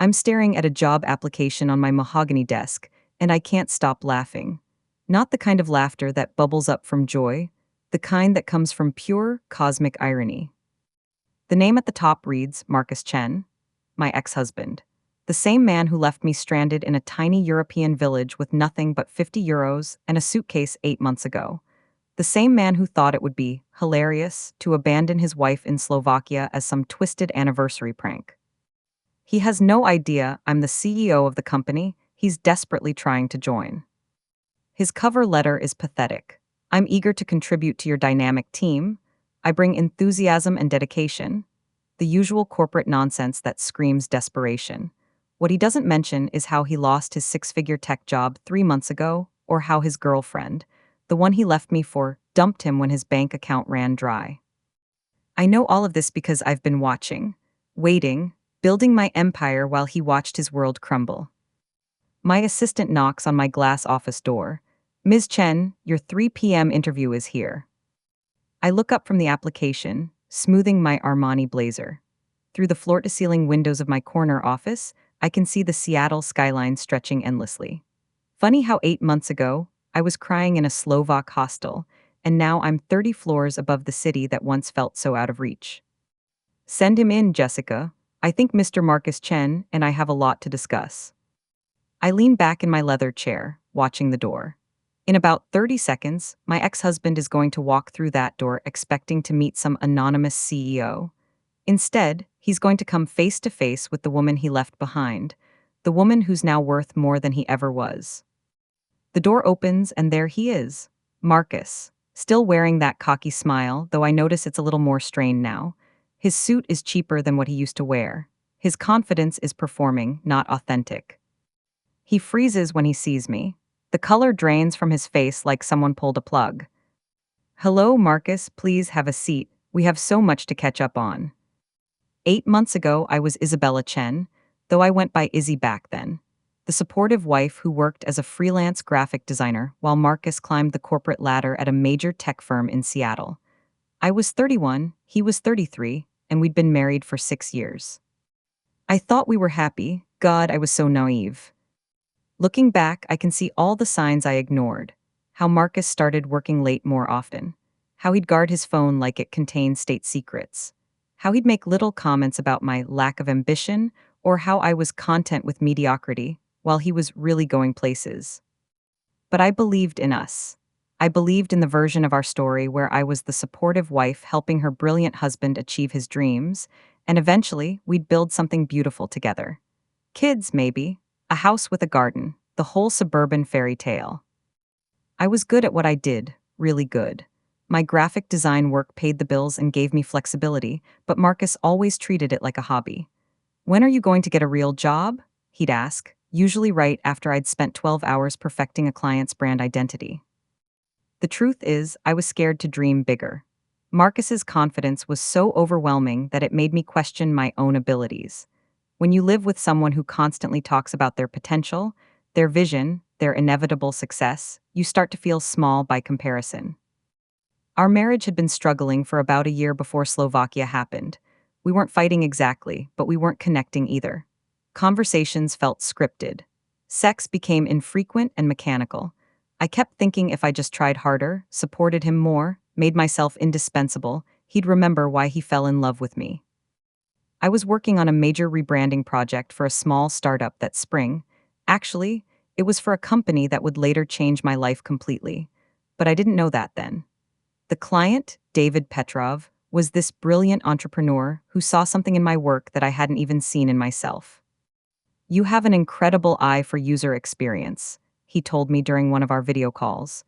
I'm staring at a job application on my mahogany desk, and I can't stop laughing. Not the kind of laughter that bubbles up from joy, the kind that comes from pure, cosmic irony. The name at the top reads Marcus Chen, my ex-husband. The same man who left me stranded in a tiny European village with nothing but €50 and a suitcase 8 months ago. The same man who thought it would be hilarious to abandon his wife in Slovakia as some twisted anniversary prank. He has no idea I'm the CEO of the company he's desperately trying to join. His cover letter is pathetic. I'm eager to contribute to your dynamic team. I bring enthusiasm and dedication. The usual corporate nonsense that screams desperation. What he doesn't mention is how he lost his six-figure tech job 3 months ago, or how his girlfriend, the one he left me for, dumped him when his bank account ran dry. I know all of this because I've been watching, waiting, building my empire while he watched his world crumble. My assistant knocks on my glass office door. Ms. Chen, your 3 p.m. interview is here. I look up from the application, smoothing my Armani blazer. Through the floor-to-ceiling windows of my corner office, I can see the Seattle skyline stretching endlessly. Funny how 8 months ago, I was crying in a Slovak hostel, and now I'm 30 floors above the city that once felt so out of reach. Send him in, Jessica. I think Mr. Marcus Chen and I have a lot to discuss. I lean back in my leather chair, watching the door. In about 30 seconds, my ex-husband is going to walk through that door expecting to meet some anonymous CEO. Instead, he's going to come face to face with the woman he left behind, the woman who's now worth more than he ever was. The door opens and there he is, Marcus, still wearing that cocky smile, though I notice it's a little more strained now. His suit is cheaper than what he used to wear. His confidence is performing, not authentic. He freezes when he sees me. The color drains from his face like someone pulled a plug. Hello, Marcus, please have a seat. We have so much to catch up on. 8 months ago, I was Isabella Chen, though I went by Izzy back then. The supportive wife who worked as a freelance graphic designer while Marcus climbed the corporate ladder at a major tech firm in Seattle. I was 31, he was 33, and we'd been married for 6 years. I thought we were happy. God, I was so naive. Looking back, I can see all the signs I ignored. How Marcus started working late more often. How he'd guard his phone like it contained state secrets. How he'd make little comments about my lack of ambition, or how I was content with mediocrity, while he was really going places. But I believed in us. I believed in the version of our story where I was the supportive wife helping her brilliant husband achieve his dreams, and eventually we'd build something beautiful together. Kids, maybe. A house with a garden, the whole suburban fairy tale. I was good at what I did, really good. My graphic design work paid the bills and gave me flexibility, but Marcus always treated it like a hobby. When are you going to get a real job? He'd ask, usually right after I'd spent 12 hours perfecting a client's brand identity. The truth is, I was scared to dream bigger. Marcus's confidence was so overwhelming that it made me question my own abilities. When you live with someone who constantly talks about their potential, their vision, their inevitable success, you start to feel small by comparison. Our marriage had been struggling for about a year before Slovakia happened. We weren't fighting exactly, but we weren't connecting either. Conversations felt scripted. Sex became infrequent and mechanical. I kept thinking if I just tried harder, supported him more, made myself indispensable, he'd remember why he fell in love with me. I was working on a major rebranding project for a small startup that spring. Actually, it was for a company that would later change my life completely. But I didn't know that then. The client, David Petrov, was this brilliant entrepreneur who saw something in my work that I hadn't even seen in myself. You have an incredible eye for user experience, he told me during one of our video calls.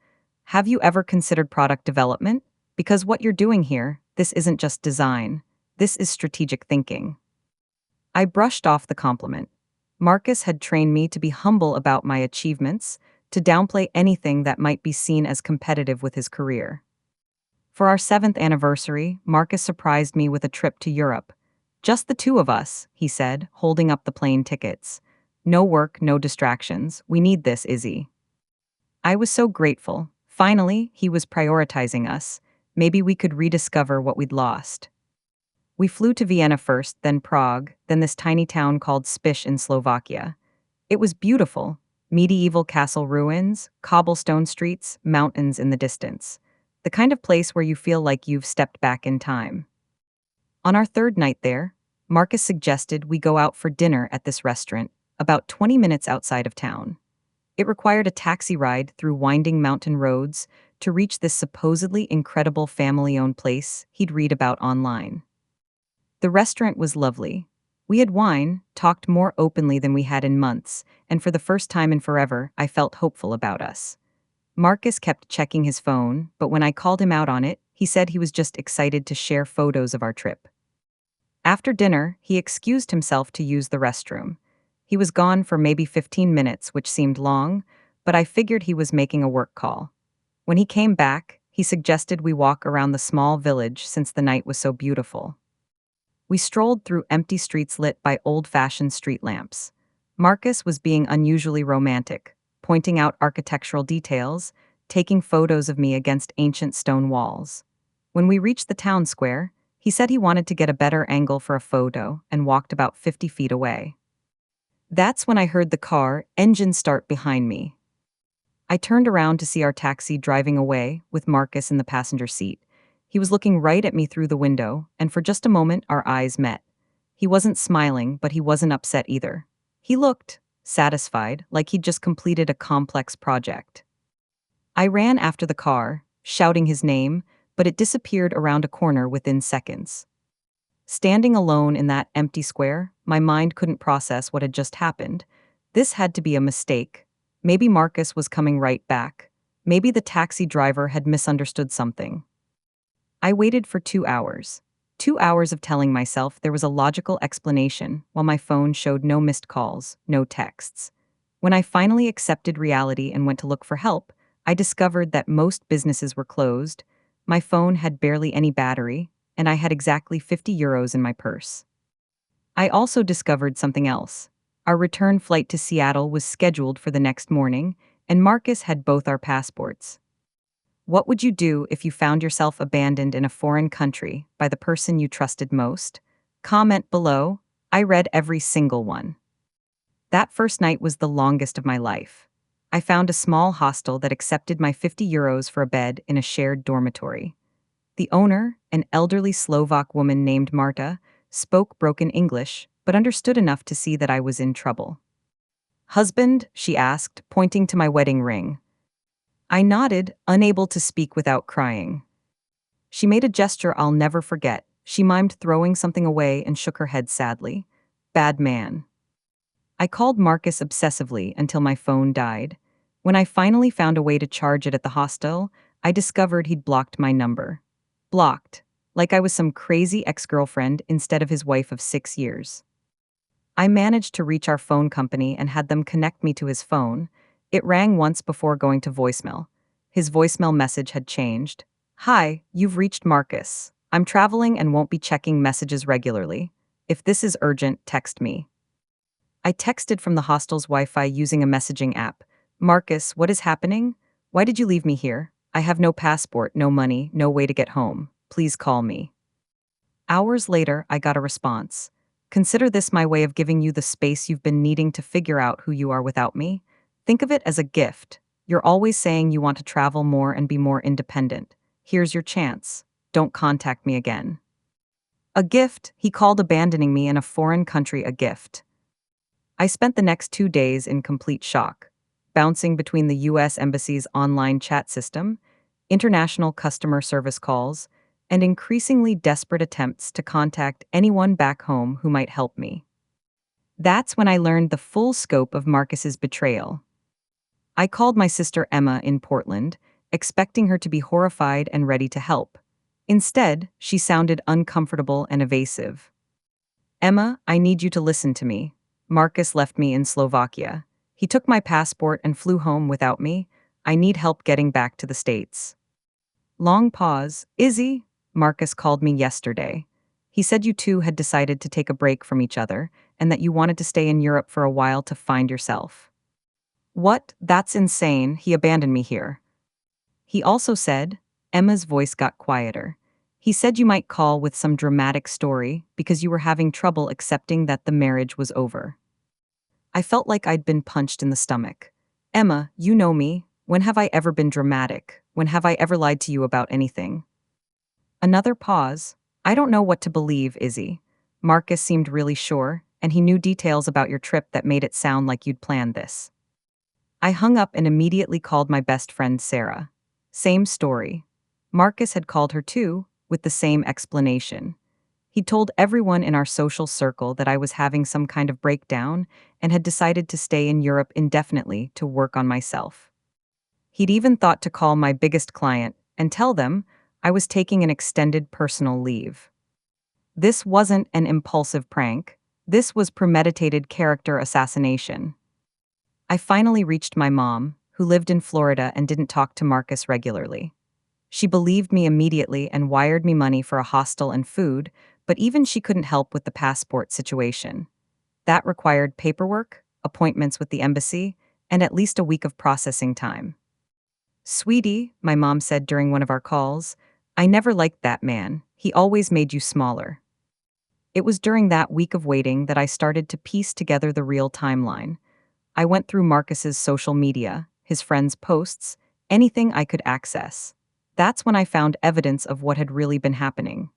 Have you ever considered product development? Because what you're doing here, this isn't just design. This is strategic thinking. I brushed off the compliment. Marcus had trained me to be humble about my achievements, to downplay anything that might be seen as competitive with his career. For our 7th anniversary, Marcus surprised me with a trip to Europe. Just the two of us, he said, holding up the plane tickets. No work, no distractions. We need this, Izzy. I was so grateful. Finally, he was prioritizing us. Maybe we could rediscover what we'd lost. We flew to Vienna first, then Prague, then this tiny town called Spiš in Slovakia. It was beautiful. Medieval castle ruins, cobblestone streets, mountains in the distance. The kind of place where you feel like you've stepped back in time. On our third night there, Marcus suggested we go out for dinner at this restaurant, about 20 minutes outside of town. It required a taxi ride through winding mountain roads to reach this supposedly incredible family-owned place he'd read about online. The restaurant was lovely. We had wine, talked more openly than we had in months, and for the first time in forever, I felt hopeful about us. Marcus kept checking his phone, but when I called him out on it, he said he was just excited to share photos of our trip. After dinner, he excused himself to use the restroom. He was gone for maybe 15 minutes, which seemed long, but I figured he was making a work call. When he came back, he suggested we walk around the small village since the night was so beautiful. We strolled through empty streets lit by old-fashioned street lamps. Marcus was being unusually romantic, pointing out architectural details, taking photos of me against ancient stone walls. When we reached the town square, he said he wanted to get a better angle for a photo and walked about 50 feet away. That's when I heard the car engine start behind me. I turned around to see our taxi driving away with Marcus in the passenger seat. He was looking right at me through the window, and for just a moment our eyes met. He wasn't smiling, but he wasn't upset either. He looked satisfied, like he'd just completed a complex project. I ran after the car, shouting his name, but it disappeared around a corner within seconds. Standing alone in that empty square, my mind couldn't process what had just happened. This had to be a mistake. Maybe Marcus was coming right back. Maybe the taxi driver had misunderstood something. I waited for 2 hours. 2 hours of telling myself there was a logical explanation, while my phone showed no missed calls, no texts. When I finally accepted reality and went to look for help, I discovered that most businesses were closed. My phone had barely any battery, and I had exactly €50 in my purse. I also discovered something else. Our return flight to Seattle was scheduled for the next morning, and Marcus had both our passports. What would you do if you found yourself abandoned in a foreign country by the person you trusted most? Comment below. I read every single one. That first night was the longest of my life. I found a small hostel that accepted my €50 for a bed in a shared dormitory. The owner, an elderly Slovak woman named Marta, spoke broken English, but understood enough to see that I was in trouble. "Husband?" she asked, pointing to my wedding ring. I nodded, unable to speak without crying. She made a gesture I'll never forget. She mimed throwing something away and shook her head sadly. Bad man. I called Marcus obsessively until my phone died. When I finally found a way to charge it at the hostel, I discovered he'd blocked my number. Blocked, like I was some crazy ex-girlfriend instead of his wife of 6 years. I managed to reach our phone company and had them connect me to his phone. It rang once before going to voicemail. His voicemail message had changed. "Hi, you've reached Marcus. I'm traveling and won't be checking messages regularly. If this is urgent, text me." I texted from the hostel's Wi-Fi using a messaging app. "Marcus, what is happening? Why did you leave me here? I have no passport, no money, no way to get home. Please call me." Hours later, I got a response. "Consider this my way of giving you the space you've been needing to figure out who you are without me. Think of it as a gift. You're always saying you want to travel more and be more independent. Here's your chance. Don't contact me again." A gift, he called abandoning me in a foreign country a gift. I spent the next 2 days in complete shock, bouncing between the U.S. Embassy's online chat system, international customer service calls, and increasingly desperate attempts to contact anyone back home who might help me. That's when I learned the full scope of Marcus's betrayal. I called my sister Emma in Portland, expecting her to be horrified and ready to help. Instead, she sounded uncomfortable and evasive. "Emma, I need you to listen to me. Marcus left me in Slovakia. He took my passport and flew home without me. I need help getting back to the States." Long pause. "Izzy, Marcus called me yesterday. He said you two had decided to take a break from each other and that you wanted to stay in Europe for a while to find yourself." "What? That's insane. He abandoned me here." He also said, Emma's voice got quieter. He said you might call with some dramatic story because you were having trouble accepting that the marriage was over. I felt like I'd been punched in the stomach. Emma, you know me. When have I ever been dramatic? When have I ever lied to you about anything? Another pause. I don't know what to believe, Izzy. Marcus seemed really sure, and he knew details about your trip that made it sound like you'd planned this. I hung up and immediately called my best friend Sarah. Same story. Marcus had called her too, with the same explanation. He told everyone in our social circle that I was having some kind of breakdown and had decided to stay in Europe indefinitely to work on myself. He'd even thought to call my biggest client and tell them I was taking an extended personal leave. This wasn't an impulsive prank. This was premeditated character assassination. I finally reached my mom, who lived in Florida and didn't talk to Marcus regularly. She believed me immediately and wired me money for a hostel and food, but even she couldn't help with the passport situation. That required paperwork, appointments with the embassy, and at least a week of processing time. Sweetie, my mom said during one of our calls, I never liked that man. He always made you smaller. It was during that week of waiting that I started to piece together the real timeline. I went through Marcus's social media, his friends' posts, anything I could access. That's when I found evidence of what had really been happening.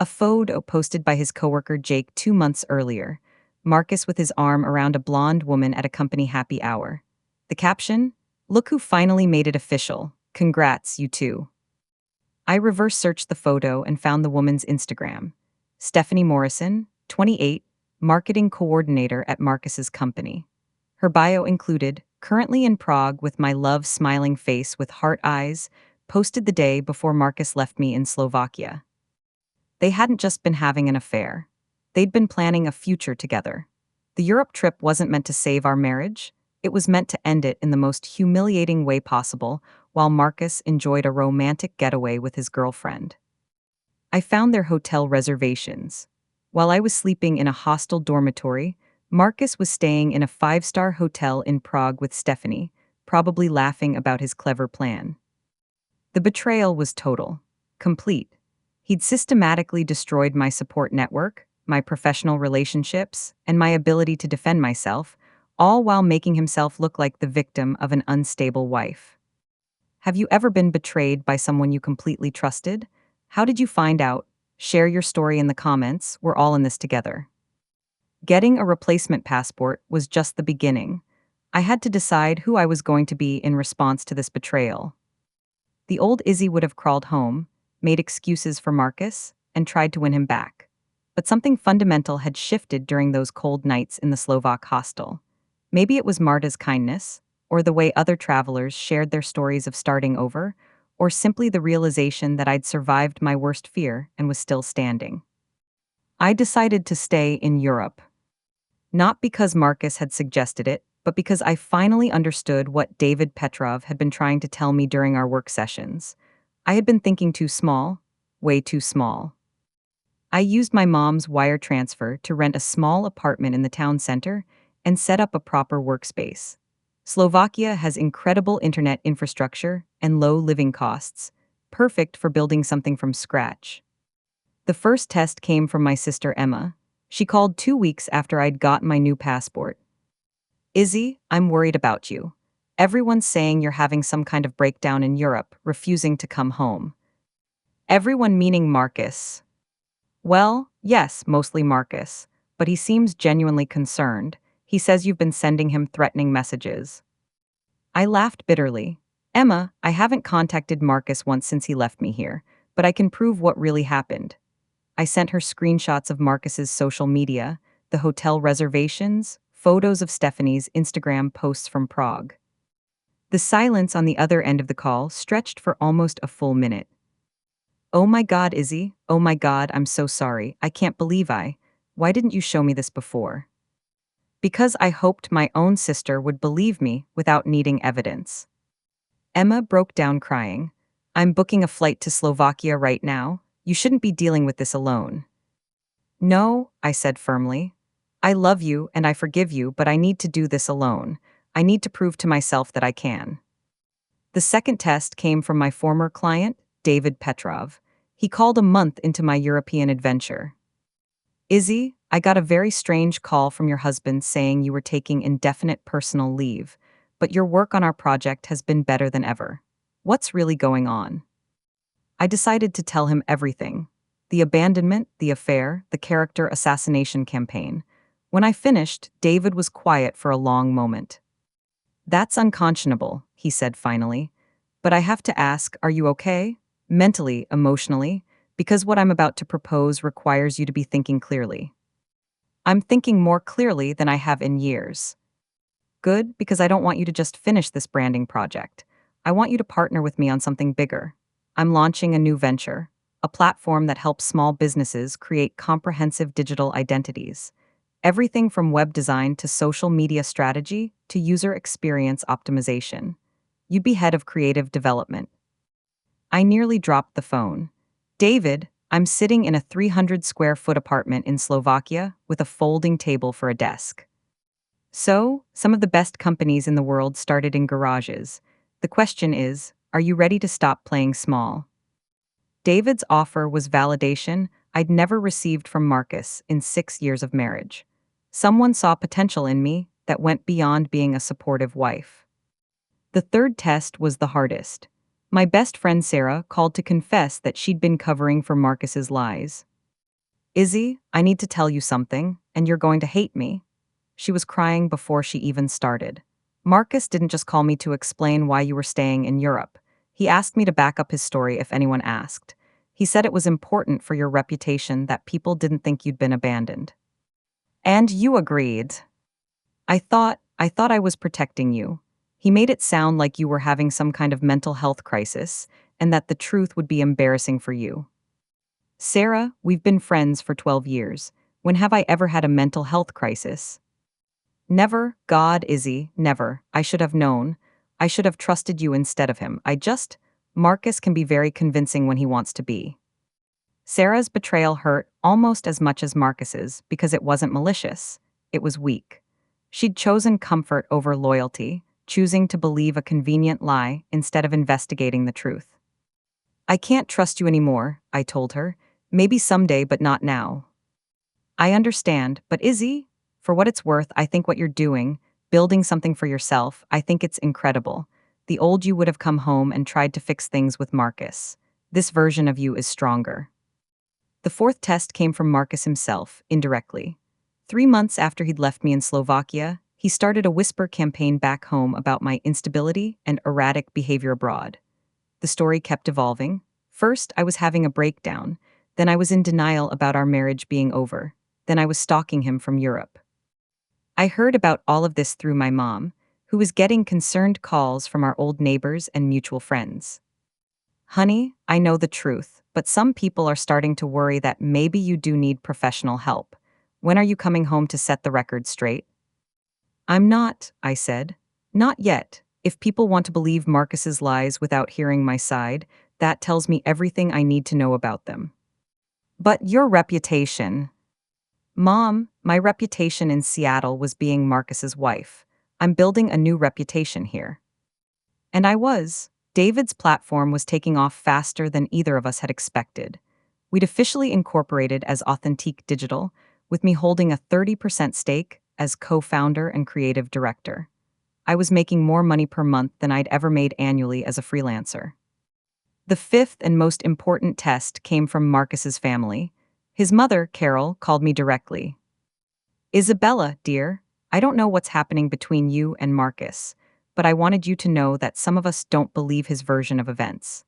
A photo posted by his coworker Jake 2 months earlier, Marcus with his arm around a blonde woman at a company happy hour. The caption, "Look who finally made it official. Congrats, you two." I reverse searched the photo and found the woman's Instagram. Stephanie Morrison, 28, marketing coordinator at Marcus's company. Her bio included, currently in Prague with my love smiling face with heart eyes, posted the day before Marcus left me in Slovakia. They hadn't just been having an affair. They'd been planning a future together. The Europe trip wasn't meant to save our marriage. It was meant to end it in the most humiliating way possible, while Marcus enjoyed a romantic getaway with his girlfriend. I found their hotel reservations. While I was sleeping in a hostel dormitory, Marcus was staying in a 5-star hotel in Prague with Stephanie, probably laughing about his clever plan. The betrayal was total, complete. He'd systematically destroyed my support network, my professional relationships, and my ability to defend myself, all while making himself look like the victim of an unstable wife. Have you ever been betrayed by someone you completely trusted? How did you find out? Share your story in the comments. We're all in this together. Getting a replacement passport was just the beginning. I had to decide who I was going to be in response to this betrayal. The old Izzy would have crawled home, made excuses for Marcus, and tried to win him back. But something fundamental had shifted during those cold nights in the Slovak hostel. Maybe it was Marta's kindness, or the way other travelers shared their stories of starting over, or simply the realization that I'd survived my worst fear and was still standing. I decided to stay in Europe. Not because Marcus had suggested it, but because I finally understood what David Petrov had been trying to tell me during our work sessions. I had been thinking too small, way too small. I used my mom's wire transfer to rent a small apartment in the town center and set up a proper workspace. Slovakia has incredible internet infrastructure and low living costs, perfect for building something from scratch. The first test came from my sister Emma. She called 2 weeks after I'd gotten my new passport. Izzy, I'm worried about you. Everyone's saying you're having some kind of breakdown in Europe, refusing to come home. Everyone meaning Marcus. Well, yes, mostly Marcus, but he seems genuinely concerned. He says you've been sending him threatening messages. I laughed bitterly. Emma, I haven't contacted Marcus once since he left me here, but I can prove what really happened. I sent her screenshots of Marcus's social media, the hotel reservations, photos of Stephanie's Instagram posts from Prague. The silence on the other end of the call stretched for almost a full minute. Oh my God, Izzy. Oh my God, I'm so sorry. I can't believe Why didn't you show me this before? Because I hoped my own sister would believe me without needing evidence. Emma broke down crying. I'm booking a flight to Slovakia right now. You shouldn't be dealing with this alone. No, I said firmly. I love you and I forgive you, but I need to do this alone. I need to prove to myself that I can. The second test came from my former client, David Petrov. He called a month into my European adventure. Izzy, I got a very strange call from your husband saying you were taking indefinite personal leave, but your work on our project has been better than ever. What's really going on? I decided to tell him everything: the abandonment, the affair, the character assassination campaign. When I finished, David was quiet for a long moment. That's unconscionable, he said finally. But I have to ask, are you okay? Mentally, emotionally? Because what I'm about to propose requires you to be thinking clearly. I'm thinking more clearly than I have in years. Good, because I don't want you to just finish this branding project. I want you to partner with me on something bigger. I'm launching a new venture, a platform that helps small businesses create comprehensive digital identities. Everything from web design to social media strategy to user experience optimization. You'd be head of creative development. I nearly dropped the phone. David, I'm sitting in a 300 square foot apartment in Slovakia with a folding table for a desk. So, some of the best companies in the world started in garages. The question is, are you ready to stop playing small? David's offer was validation I'd never received from Marcus in 6 years of marriage. Someone saw potential in me that went beyond being a supportive wife. The third test was the hardest. My best friend Sarah called to confess that she'd been covering for Marcus's lies. Izzy, I need to tell you something, and you're going to hate me. She was crying before she even started. Marcus didn't just call me to explain why you were staying in Europe. He asked me to back up his story if anyone asked. He said it was important for your reputation that people didn't think you'd been abandoned. And you agreed. I thought I was protecting you. He made it sound like you were having some kind of mental health crisis, and that the truth would be embarrassing for you. Sarah, we've been friends for 12 years. When have I ever had a mental health crisis? Never, God, Izzy, never. I should have known. I should have trusted you instead of him. Marcus can be very convincing when he wants to be. Sarah's betrayal hurt almost as much as Marcus's because it wasn't malicious. It was weak. She'd chosen comfort over loyalty, choosing to believe a convenient lie instead of investigating the truth. I can't trust you anymore, I told her. Maybe someday, but not now. I understand, but Izzy, for what it's worth, I think what you're doing, building something for yourself, I think it's incredible. The old you would have come home and tried to fix things with Marcus. This version of you is stronger. The fourth test came from Marcus himself, indirectly. 3 months after he'd left me in Slovakia, he started a whisper campaign back home about my instability and erratic behavior abroad. The story kept evolving. First, I was having a breakdown. Then I was in denial about our marriage being over. Then I was stalking him from Europe. I heard about all of this through my mom, who was getting concerned calls from our old neighbors and mutual friends. Honey, I know the truth, but some people are starting to worry that maybe you do need professional help. When are you coming home to set the record straight? I'm not, I said. Not yet. If people want to believe Marcus's lies without hearing my side, that tells me everything I need to know about them. But your reputation. Mom, my reputation in Seattle was being Marcus's wife. I'm building a new reputation here. And I was. David's platform was taking off faster than either of us had expected. We'd officially incorporated as Authentique Digital, with me holding a 30% stake as co-founder and creative director. I was making more money per month than I'd ever made annually as a freelancer. The fifth and most important test came from Marcus's family. His mother, Carol, called me directly. Isabella, dear, I don't know what's happening between you and Marcus, but I wanted you to know that some of us don't believe his version of events.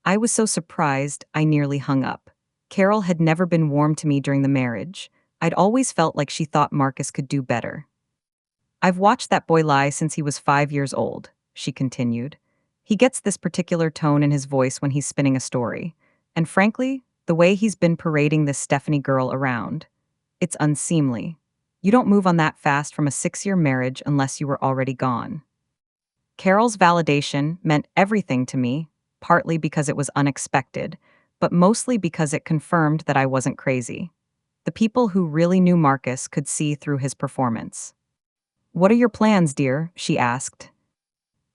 I was so surprised, I nearly hung up. Carol had never been warm to me during the marriage. I'd always felt like she thought Marcus could do better. I've watched that boy lie since he was 5 years old, she continued. He gets this particular tone in his voice when he's spinning a story. And frankly, the way he's been parading this Stephanie girl around, it's unseemly. You don't move on that fast from a 6-year marriage unless you were already gone. Carol's validation meant everything to me, partly because it was unexpected, but mostly because it confirmed that I wasn't crazy. The people who really knew Marcus could see through his performance. What are your plans, dear? She asked.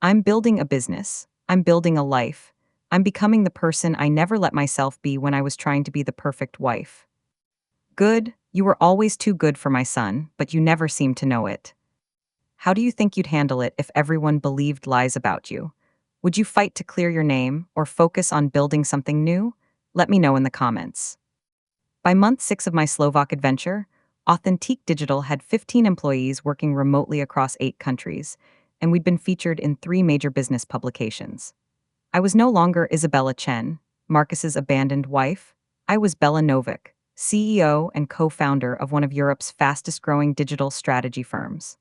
I'm building a business. I'm building a life. I'm becoming the person I never let myself be when I was trying to be the perfect wife. Good, you were always too good for my son, but you never seemed to know it. How do you think you'd handle it if everyone believed lies about you? Would you fight to clear your name or focus on building something new? Let me know in the comments. By month 6 of my Slovak adventure, Authentique Digital had 15 employees working remotely across 8 countries, and we'd been featured in 3 major business publications. I was no longer Isabella Chen, Marcus's abandoned wife. I was Bella Novik, CEO and co-founder of one of Europe's fastest-growing digital strategy firms.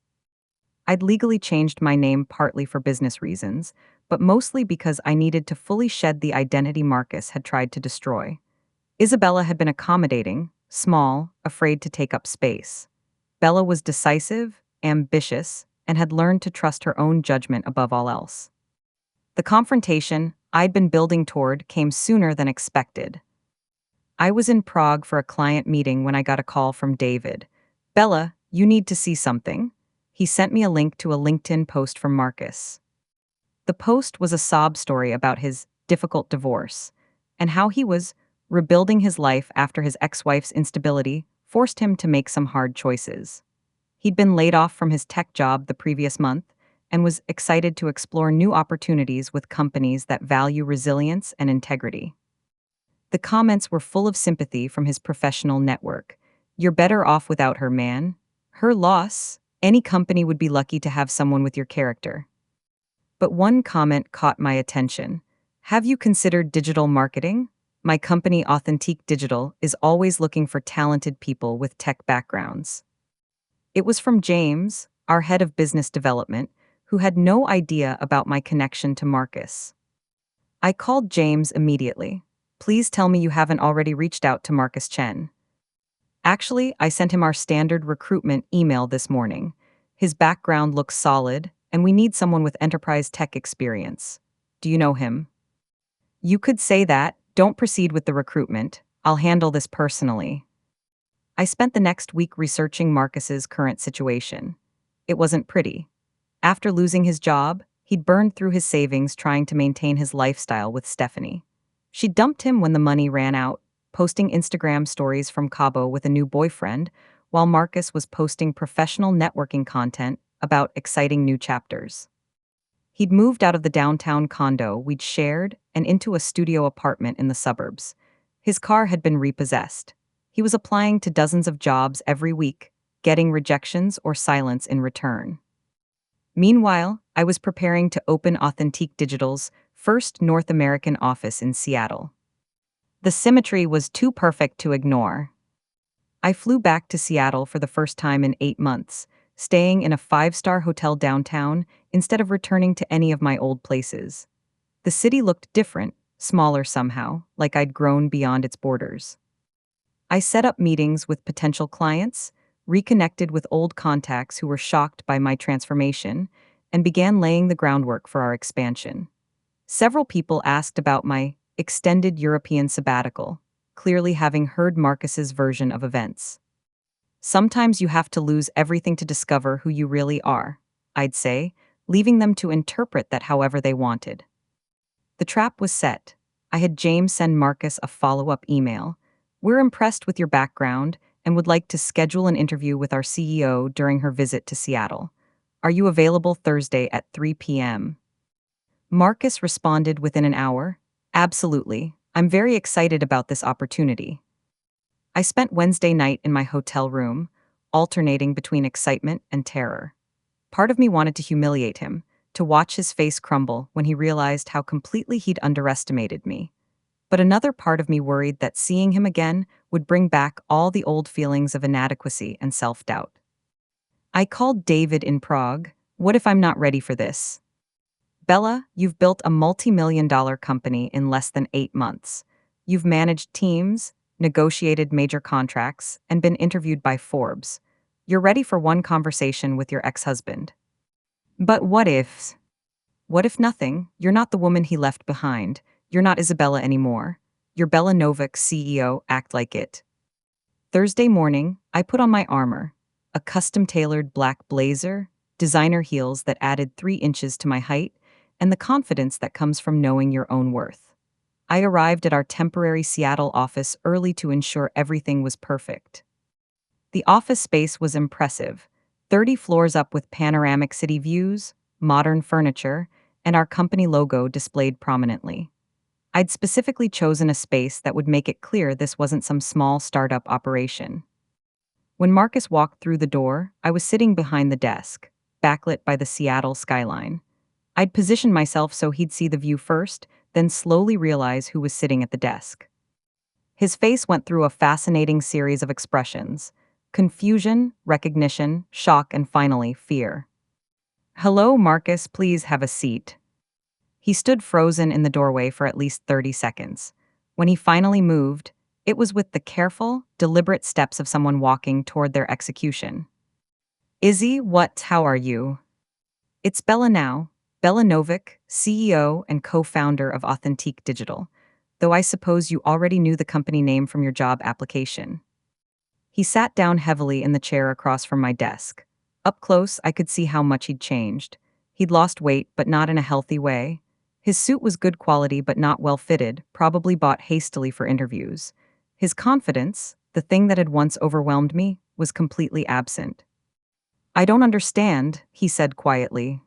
I'd legally changed my name partly for business reasons, but mostly because I needed to fully shed the identity Marcus had tried to destroy. Isabella had been accommodating, small, afraid to take up space. Bella was decisive, ambitious, and had learned to trust her own judgment above all else. The confrontation I'd been building toward came sooner than expected. I was in Prague for a client meeting when I got a call from David. "Bella, you need to see something." He sent me a link to a LinkedIn post from Marcus. The post was a sob story about his difficult divorce and how he was rebuilding his life after his ex-wife's instability forced him to make some hard choices. He'd been laid off from his tech job the previous month and was excited to explore new opportunities with companies that value resilience and integrity. The comments were full of sympathy from his professional network. "You're better off without her, man. Her loss. Any company would be lucky to have someone with your character." But one comment caught my attention. "Have you considered digital marketing? My company, Authentique Digital, is always looking for talented people with tech backgrounds." It was from James, our head of business development, who had no idea about my connection to Marcus. I called James immediately. "Please tell me you haven't already reached out to Marcus Chen." "Actually, I sent him our standard recruitment email this morning. His background looks solid, and we need someone with enterprise tech experience. Do you know him?" "You could say that. Don't proceed with the recruitment. I'll handle this personally." I spent the next week researching Marcus's current situation. It wasn't pretty. After losing his job, he'd burned through his savings trying to maintain his lifestyle with Stephanie. She dumped him when the money ran out, posting Instagram stories from Cabo with a new boyfriend, while Marcus was posting professional networking content about exciting new chapters. He'd moved out of the downtown condo we'd shared and into a studio apartment in the suburbs. His car had been repossessed. He was applying to dozens of jobs every week, getting rejections or silence in return. Meanwhile, I was preparing to open Authentique Digital's first North American office in Seattle. The symmetry was too perfect to ignore. I flew back to Seattle for the first time in 8 months, staying in a 5-star hotel downtown instead of returning to any of my old places. The city looked different, smaller somehow, like I'd grown beyond its borders. I set up meetings with potential clients, reconnected with old contacts who were shocked by my transformation, and began laying the groundwork for our expansion. Several people asked about my extended European sabbatical, clearly having heard Marcus's version of events. "Sometimes you have to lose everything to discover who you really are," I'd say, leaving them to interpret that however they wanted. The trap was set. I had James send Marcus a follow-up email. "We're impressed with your background and would like to schedule an interview with our CEO during her visit to Seattle. Are you available Thursday at 3 p.m.? Marcus responded within an hour, "Absolutely. I'm very excited about this opportunity." I spent Wednesday night in my hotel room, alternating between excitement and terror. Part of me wanted to humiliate him, to watch his face crumble when he realized how completely he'd underestimated me. But another part of me worried that seeing him again would bring back all the old feelings of inadequacy and self-doubt. I called David in Prague. "What if I'm not ready for this?" "Bella, you've built a multi-million-dollar company in less than 8 months. You've managed teams, negotiated major contracts, and been interviewed by Forbes. You're ready for one conversation with your ex-husband." "But what if?" "What if nothing? You're not the woman he left behind. You're not Isabella anymore. You're Bella Novik, CEO, act like it." Thursday morning, I put on my armor, a custom-tailored black blazer, designer heels that added 3 inches to my height, and the confidence that comes from knowing your own worth. I arrived at our temporary Seattle office early to ensure everything was perfect. The office space was impressive, 30 floors up with panoramic city views, modern furniture, and our company logo displayed prominently. I'd specifically chosen a space that would make it clear this wasn't some small startup operation. When Marcus walked through the door, I was sitting behind the desk, backlit by the Seattle skyline. I'd positioned myself so he'd see the view first, then slowly realize who was sitting at the desk. His face went through a fascinating series of expressions: confusion, recognition, shock, and finally, fear. "Hello, Marcus, please have a seat." He stood frozen in the doorway for at least 30 seconds. When he finally moved, it was with the careful, deliberate steps of someone walking toward their execution. "Izzy, how are you?" "It's Bella now, Bella Novick, CEO and co-founder of Authentique Digital, though I suppose you already knew the company name from your job application." He sat down heavily in the chair across from my desk. Up close, I could see how much he'd changed. He'd lost weight, but not in a healthy way. His suit was good quality but not well fitted, probably bought hastily for interviews. His confidence, the thing that had once overwhelmed me, was completely absent. "I don't understand," he said quietly.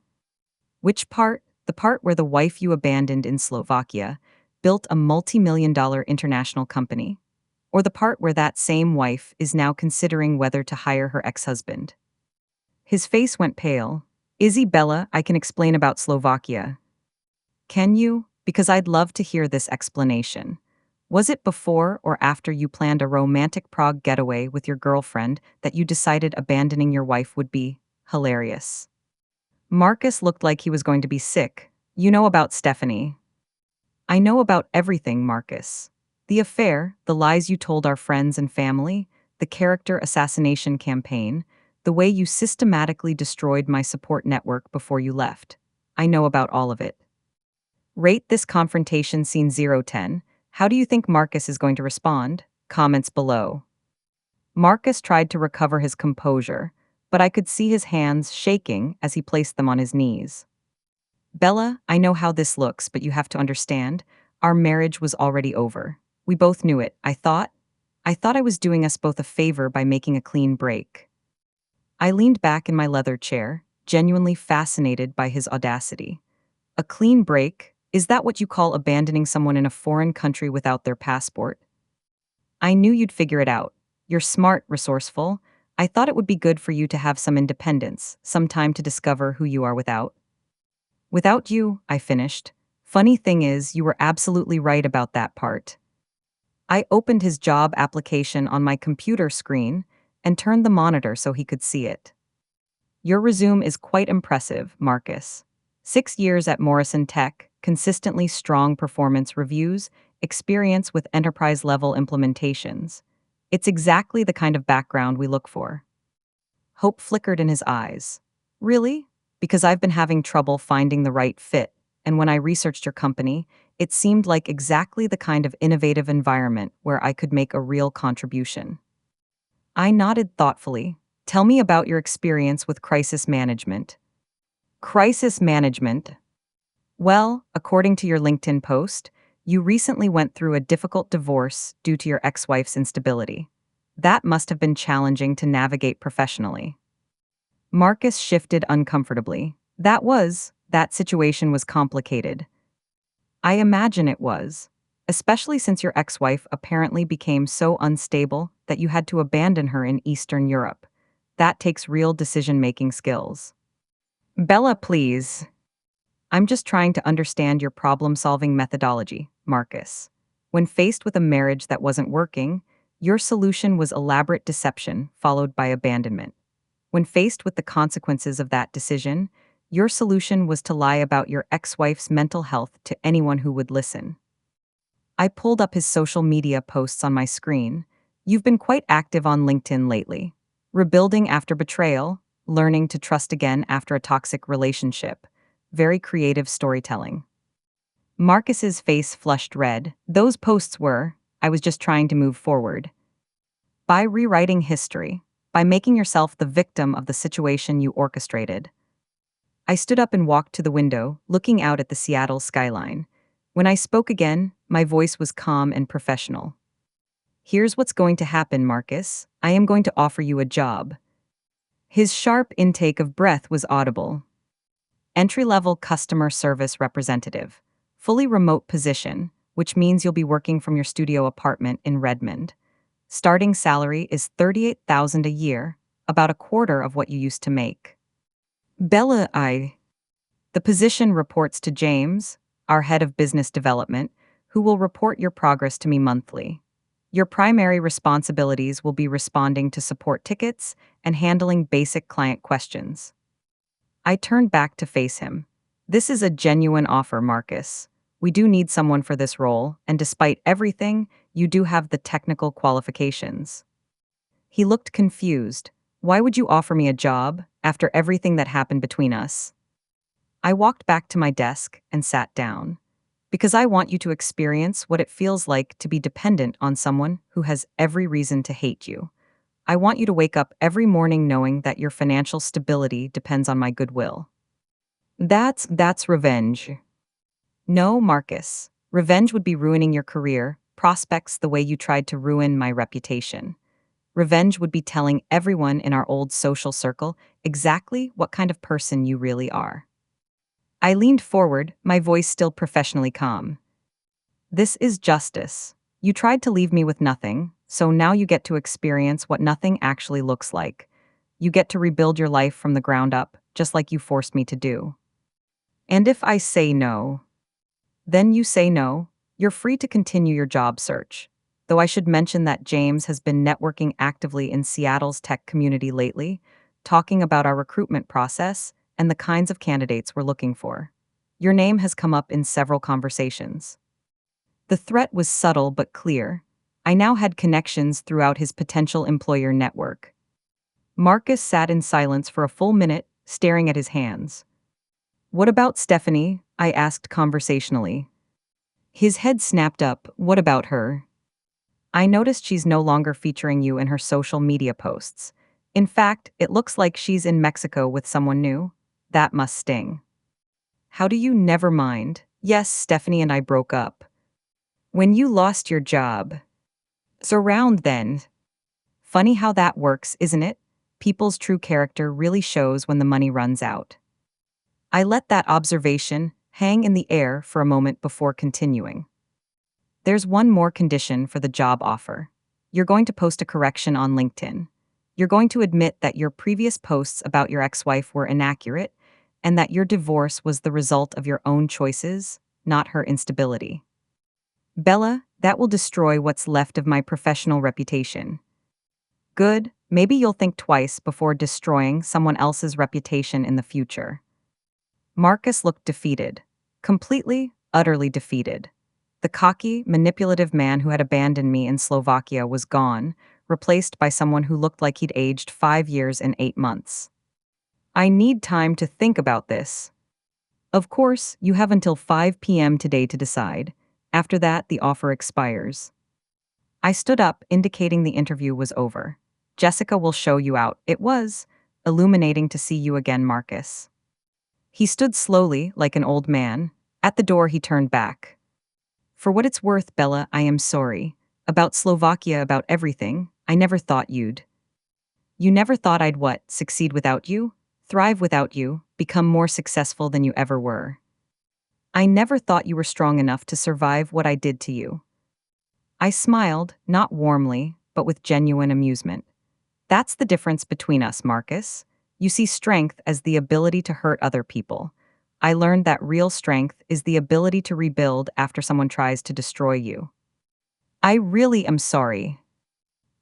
"Which part?" "The part where the wife you abandoned in Slovakia built a multi-million-dollar international company? Or the part where that same wife is now considering whether to hire her ex-husband?" His face went pale. "Izzy, Bella, I can explain about Slovakia." "Can you? Because I'd love to hear this explanation. Was it before or after you planned a romantic Prague getaway with your girlfriend that you decided abandoning your wife would be hilarious?" Marcus looked like he was going to be sick. "You know about Stephanie." "I know about everything, Marcus. The affair, the lies you told our friends and family, the character assassination campaign, the way you systematically destroyed my support network before you left. I know about all of it." Rate this confrontation scene 0-10. How do you think Marcus is going to respond? Comments below. Marcus tried to recover his composure, but I could see his hands shaking as he placed them on his knees. "Bella, I know how this looks, but you have to understand, our marriage was already over. We both knew it. I thought I was doing us both a favor by making a clean break." I leaned back in my leather chair, genuinely fascinated by his audacity. "A clean break? Is that what you call abandoning someone in a foreign country without their passport?" "I knew you'd figure it out. You're smart, resourceful. I thought it would be good for you to have some independence, some time to discover who you are without." "Without you," I finished. "Funny thing is, you were absolutely right about that part." I opened his job application on my computer screen and turned the monitor so he could see it. "Your resume is quite impressive, Marcus. 6 years at Morrison Tech, consistently strong performance reviews, experience with enterprise-level implementations. It's exactly the kind of background we look for." Hope flickered in his eyes. "Really? Because I've been having trouble finding the right fit, and when I researched your company, it seemed like exactly the kind of innovative environment where I could make a real contribution." I nodded thoughtfully. "Tell me about your experience with crisis management." "Crisis management? Well, according to your LinkedIn post, you recently went through a difficult divorce due to your ex-wife's instability. That must have been challenging to navigate professionally." Marcus shifted uncomfortably. That situation was complicated." "I imagine it was. Especially since your ex-wife apparently became so unstable that you had to abandon her in Eastern Europe. That takes real decision-making skills." "Bella, please." "I'm just trying to understand your problem-solving methodology, Marcus. When faced with a marriage that wasn't working, your solution was elaborate deception followed by abandonment. When faced with the consequences of that decision, your solution was to lie about your ex-wife's mental health to anyone who would listen." I pulled up his social media posts on my screen. "You've been quite active on LinkedIn lately. Rebuilding after betrayal, learning to trust again after a toxic relationship. Very creative storytelling." Marcus's face flushed red. "Those posts were, I was just trying to move forward. By rewriting history, by making yourself the victim of the situation you orchestrated." I stood up and walked to the window, looking out at the Seattle skyline. When I spoke again, My voice was calm and professional. Here's what's going to happen, Marcus. I am going to offer you a job. His sharp intake of breath was audible. Entry-level customer service representative. Fully remote position, which means you'll be working from your studio apartment in Redmond. Starting salary is $38,000 a year, about a quarter of what you used to make. Bella, The position reports to James, our head of business development, who will report your progress to me monthly. Your primary responsibilities will be responding to support tickets and handling basic client questions. I turned back to face him. This is a genuine offer, Marcus. We do need someone for this role, and despite everything, you do have the technical qualifications. He looked confused. Why would you offer me a job after everything that happened between us? I walked back to my desk and sat down. Because I want you to experience what it feels like to be dependent on someone who has every reason to hate you. I want you to wake up every morning knowing that your financial stability depends on my goodwill. That's revenge. No, Marcus. Revenge would be ruining your career, prospects the way you tried to ruin my reputation. Revenge would be telling everyone in our old social circle exactly what kind of person you really are. I leaned forward, my voice still professionally calm. This is justice. You tried to leave me with nothing, so now you get to experience what nothing actually looks like. You get to rebuild your life from the ground up, just like you forced me to do. And if I say no, then you say no. You're free to continue your job search. Though I should mention that James has been networking actively in Seattle's tech community lately, talking about our recruitment process and the kinds of candidates we're looking for. Your name has come up in several conversations. The threat was subtle but clear. I now had connections throughout his potential employer network. Marcus sat in silence for a full minute, staring at his hands. What about Stephanie? I asked conversationally. His head snapped up. What about her? I noticed she's no longer featuring you in her social media posts. In fact, it looks like she's in Mexico with someone new. That must sting. How do you never mind? Yes, Stephanie and I broke up. When you lost your job. So around then. Funny how that works, isn't it? People's true character really shows when the money runs out. I let that observation hang in the air for a moment before continuing. There's one more condition for the job offer. You're going to post a correction on LinkedIn. You're going to admit that your previous posts about your ex-wife were inaccurate and that your divorce was the result of your own choices, not her instability. Bella, that will destroy what's left of my professional reputation. Good, maybe you'll think twice before destroying someone else's reputation in the future. Marcus looked defeated. Completely, utterly defeated. The cocky, manipulative man who had abandoned me in Slovakia was gone, replaced by someone who looked like he'd aged 5 years and 8 months. I need time to think about this. Of course, you have until 5 p.m. today to decide. After that, the offer expires. I stood up, indicating the interview was over. Jessica will show you out. It was illuminating to see you again, Marcus. He stood slowly, like an old man. At the door, he turned back. For what it's worth, Bella, I am sorry. About Slovakia, about everything, I never thought you'd. You never thought I'd what, succeed without you? Thrive without you? Become more successful than you ever were? I never thought you were strong enough to survive what I did to you. I smiled, not warmly, but with genuine amusement. That's the difference between us, Marcus. You see strength as the ability to hurt other people. I learned that real strength is the ability to rebuild after someone tries to destroy you. I really am sorry.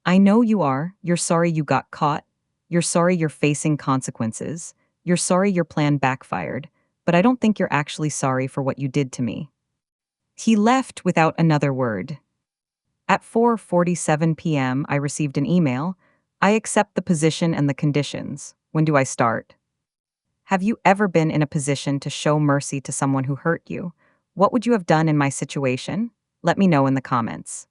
I know you are. You're sorry you got caught. You're sorry you're facing consequences. You're sorry your plan backfired. But I don't think you're actually sorry for what you did to me. He left without another word. At 4:47 p.m., I received an email. I accept the position and the conditions. When do I start? Have you ever been in a position to show mercy to someone who hurt you? What would you have done in my situation? Let me know in the comments.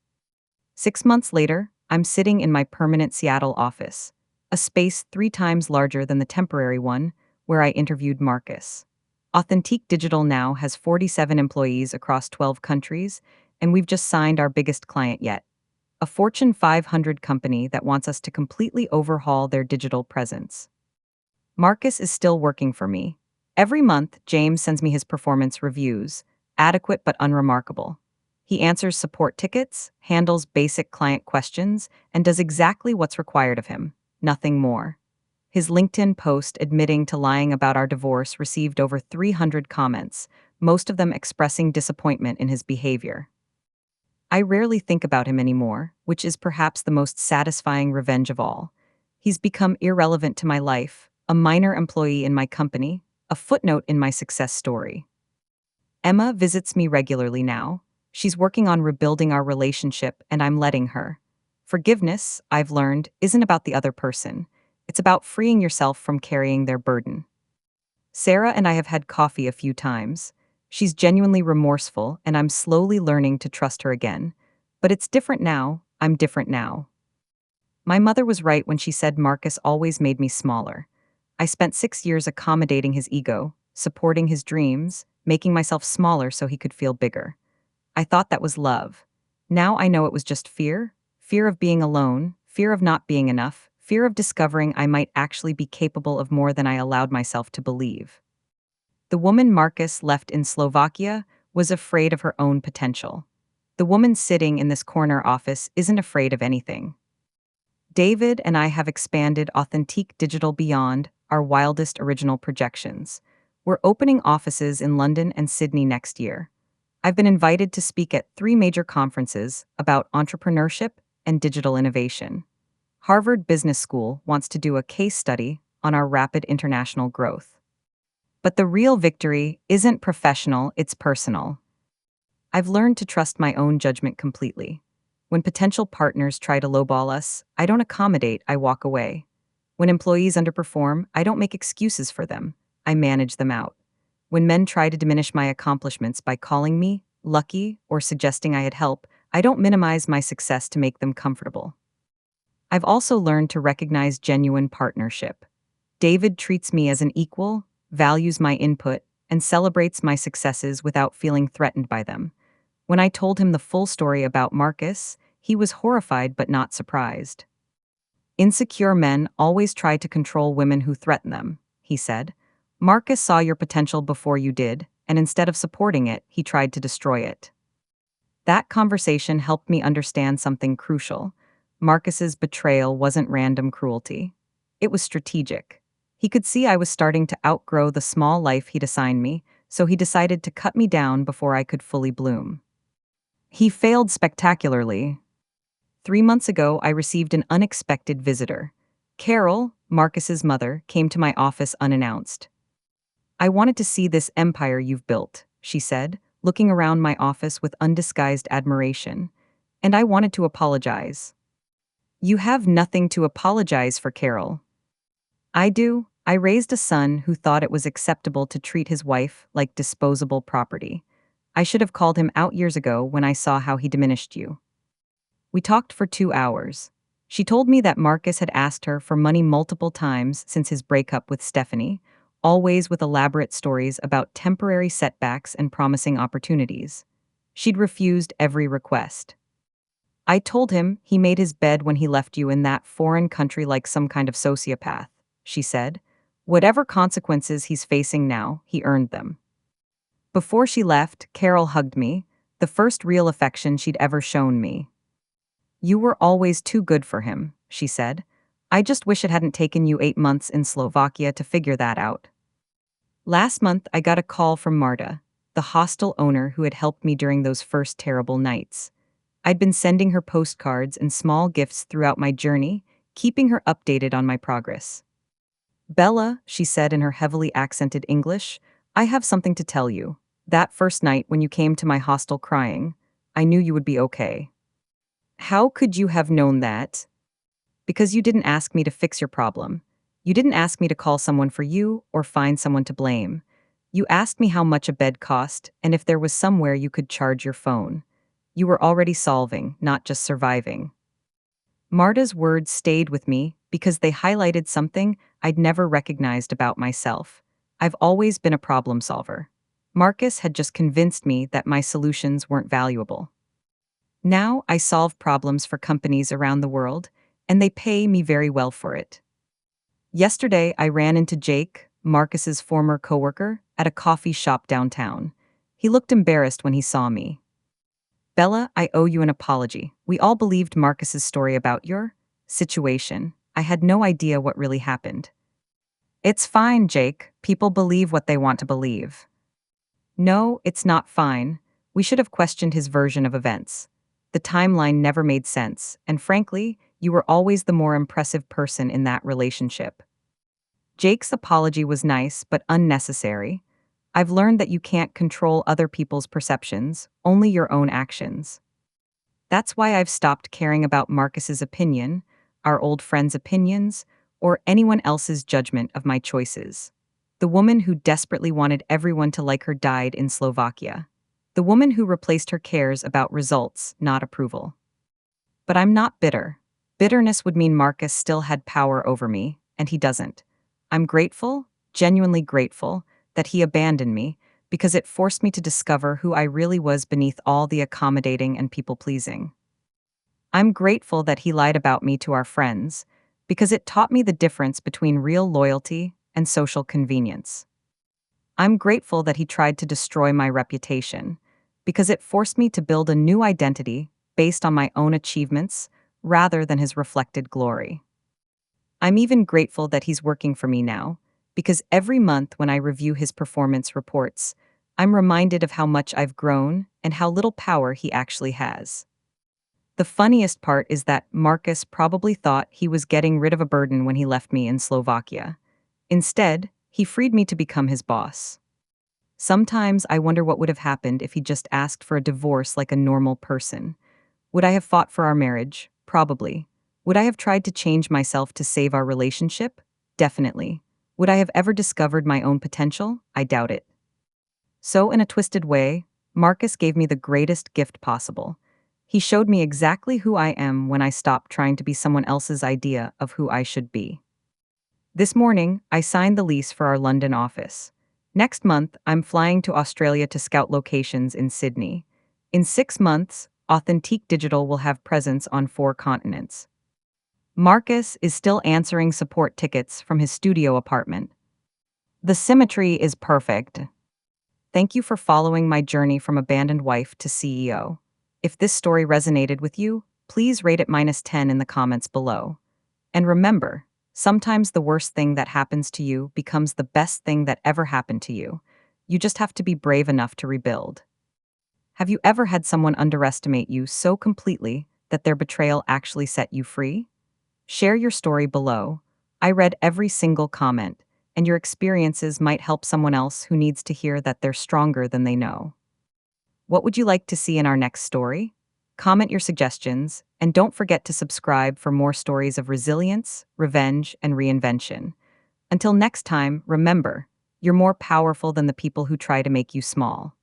6 months later, I'm sitting in my permanent Seattle office, a space 3 times larger than the temporary one where I interviewed Marcus. Authentique Digital now has 47 employees across 12 countries, and we've just signed our biggest client yet. A Fortune 500 company that wants us to completely overhaul their digital presence. Marcus is still working for me. Every month, James sends me his performance reviews, adequate but unremarkable. He answers support tickets, handles basic client questions, and does exactly what's required of him, nothing more. His LinkedIn post admitting to lying about our divorce received over 300 comments, most of them expressing disappointment in his behavior. I rarely think about him anymore, which is perhaps the most satisfying revenge of all. He's become irrelevant to my life, a minor employee in my company, a footnote in my success story. Emma visits me regularly now. She's working on rebuilding our relationship, and I'm letting her. Forgiveness, I've learned, isn't about the other person. It's about freeing yourself from carrying their burden. Sarah and I have had coffee a few times. She's genuinely remorseful, and I'm slowly learning to trust her again. But it's different now. I'm different now. My mother was right when she said Marcus always made me smaller. I spent 6 years accommodating his ego, supporting his dreams, making myself smaller so he could feel bigger. I thought that was love. Now I know it was just fear. Fear of being alone, fear of not being enough, fear of discovering I might actually be capable of more than I allowed myself to believe. The woman Marcus left in Slovakia was afraid of her own potential. The woman sitting in this corner office isn't afraid of anything. David and I have expanded Authentique Digital beyond our wildest original projections. We're opening offices in London and Sydney next year. I've been invited to speak at 3 major conferences about entrepreneurship and digital innovation. Harvard Business School wants to do a case study on our rapid international growth. But the real victory isn't professional, it's personal. I've learned to trust my own judgment completely. When potential partners try to lowball us, I don't accommodate, I walk away. When employees underperform, I don't make excuses for them, I manage them out. When men try to diminish my accomplishments by calling me lucky or suggesting I had help, I don't minimize my success to make them comfortable. I've also learned to recognize genuine partnership. David treats me as an equal, values my input, and celebrates my successes without feeling threatened by them. When I told him the full story about Marcus, he was horrified but not surprised. Insecure men always try to control women who threaten them, he said. Marcus saw your potential before you did, and instead of supporting it, he tried to destroy it. That conversation helped me understand something crucial. Marcus's betrayal wasn't random cruelty. It was strategic. He could see I was starting to outgrow the small life he'd assigned me, so he decided to cut me down before I could fully bloom. He failed spectacularly. 3 months ago, I received an unexpected visitor. Carol, Marcus's mother, came to my office unannounced. I wanted to see this empire you've built, she said, looking around my office with undisguised admiration. And I wanted to apologize. You have nothing to apologize for, Carol. I do. I raised a son who thought it was acceptable to treat his wife like disposable property. I should have called him out years ago when I saw how he diminished you. We talked for 2 hours. She told me that Marcus had asked her for money multiple times since his breakup with Stephanie, always with elaborate stories about temporary setbacks and promising opportunities. She'd refused every request. I told him he made his bed when he left you in that foreign country like some kind of sociopath, she said. Whatever consequences he's facing now, he earned them. Before she left, Carol hugged me, the first real affection she'd ever shown me. You were always too good for him, she said. I just wish it hadn't taken you 8 months in Slovakia to figure that out. Last month, I got a call from Marta, the hostel owner who had helped me during those first terrible nights. I'd been sending her postcards and small gifts throughout my journey, keeping her updated on my progress. Bella, she said in her heavily accented English, I have something to tell you. That first night when you came to my hostel crying, I knew you would be okay. How could you have known that? Because you didn't ask me to fix your problem. You didn't ask me to call someone for you or find someone to blame. You asked me how much a bed cost and if there was somewhere you could charge your phone. You were already solving, not just surviving. Marta's words stayed with me because they highlighted something I'd never recognized about myself. I've always been a problem solver. Marcus had just convinced me that my solutions weren't valuable. Now I solve problems for companies around the world, and they pay me very well for it. Yesterday, I ran into Jake, Marcus's former coworker, at a coffee shop downtown. He looked embarrassed when he saw me. Bella, I owe you an apology. We all believed Marcus's story about your situation. I had no idea what really happened. It's fine, Jake. People believe what they want to believe. No, it's not fine. We should have questioned his version of events. The timeline never made sense, and frankly, you were always the more impressive person in that relationship. Jake's apology was nice but unnecessary. I've learned that you can't control other people's perceptions, only your own actions. That's why I've stopped caring about Marcus's opinion, our old friend's opinions, or anyone else's judgment of my choices. The woman who desperately wanted everyone to like her died in Slovakia. The woman who replaced her cares about results, not approval. But I'm not bitter. Bitterness would mean Marcus still had power over me, and he doesn't. I'm grateful, genuinely grateful, that he abandoned me, because it forced me to discover who I really was beneath all the accommodating and people-pleasing. I'm grateful that he lied about me to our friends, because it taught me the difference between real loyalty and social convenience. I'm grateful that he tried to destroy my reputation, because it forced me to build a new identity based on my own achievements rather than his reflected glory. I'm even grateful that he's working for me now, because every month when I review his performance reports, I'm reminded of how much I've grown and how little power he actually has. The funniest part is that Marcus probably thought he was getting rid of a burden when he left me in Slovakia. Instead, he freed me to become his boss. Sometimes I wonder what would have happened if he just asked for a divorce like a normal person. Would I have fought for our marriage? Probably. Would I have tried to change myself to save our relationship? Definitely. Would I have ever discovered my own potential? I doubt it. So, in a twisted way, Marcus gave me the greatest gift possible. He showed me exactly who I am when I stopped trying to be someone else's idea of who I should be. This morning, I signed the lease for our London office. Next month, I'm flying to Australia to scout locations in Sydney. In 6 months, Authentique Digital will have presence on 4 continents. Marcus is still answering support tickets from his studio apartment. The symmetry is perfect. Thank you for following my journey from abandoned wife to CEO. If this story resonated with you, please rate it -10 in the comments below. And remember, sometimes the worst thing that happens to you becomes the best thing that ever happened to you. You just have to be brave enough to rebuild. Have you ever had someone underestimate you so completely that their betrayal actually set you free? Share your story below. I read every single comment, and your experiences might help someone else who needs to hear that they're stronger than they know. What would you like to see in our next story? Comment your suggestions, and don't forget to subscribe for more stories of resilience, revenge, and reinvention. Until next time, remember, you're more powerful than the people who try to make you small.